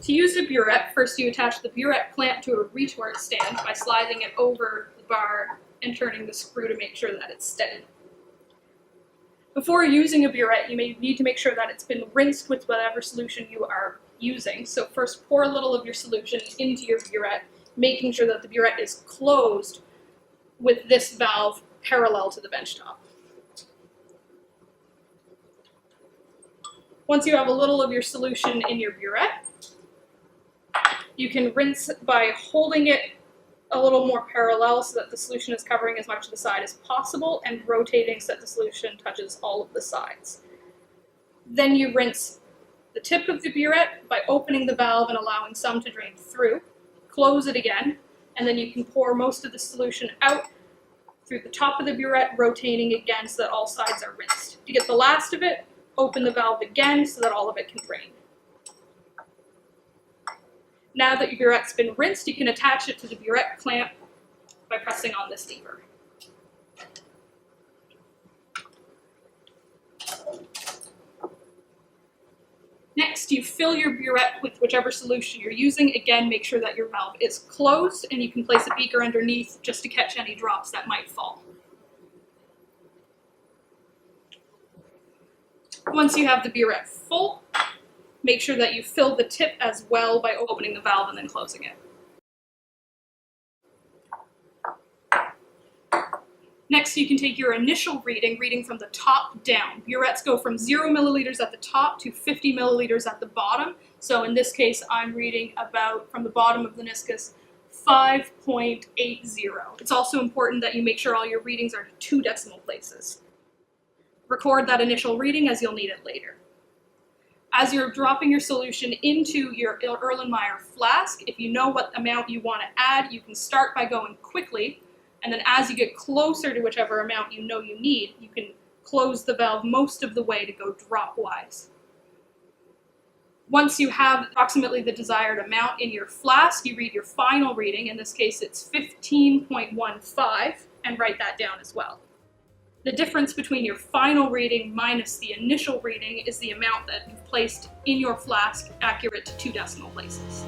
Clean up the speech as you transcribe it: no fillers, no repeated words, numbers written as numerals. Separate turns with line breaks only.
To use the Buret, first you attach the Buret clamp to a retort stand by sliding it over the bar and turning the screw to make sure that it's steady. Before using a Buret, you may need to make sure that it's been rinsed with whatever solution you are using. So first pour a little of your solution into your Buret, making sure that the Buret is closed with this valve parallel to the benchtop. Once you have a little of your solution in your Buret, you can rinse by holding it a little more parallel so that the solution is covering as much of the side as possible and rotating so that the solution touches all of the sides. Then you rinse the tip of the Buret by opening the valve and allowing some to drain through. Close it again, and then you can pour most of the solution out through the top of the Buret, rotating again so that all sides are rinsed. To get the last of it, open the valve again so that all of it can drain. Now that your Buret's been rinsed, you can attach it to the Buret clamp by pressing on this lever. Next, you fill your Buret with whichever solution you're using. Again, make sure that your valve is closed, and you can place a beaker underneath just to catch any drops that might fall. Once you have the Buret full, make sure that you fill the tip as well by opening the valve and then closing it. Next, you can take your initial reading from the top down. Burets go from 0 milliliters at the top to 50 milliliters at the bottom. So in this case, I'm reading about, from the bottom of the meniscus, 5.80. It's also important that you make sure all your readings are 2 decimal places. Record that initial reading as you'll need it later. As you're dropping your solution into your Erlenmeyer flask, if you know what amount you want to add, you can start by going quickly, and then as you get closer to whichever amount you know you need, you can close the valve most of the way to go drop-wise. Once you have approximately the desired amount in your flask, you read your final reading. In this case, it's 15.15, and write that down as well. The difference between your final reading minus the initial reading is the amount that you've placed in your flask accurate to 2 decimal places.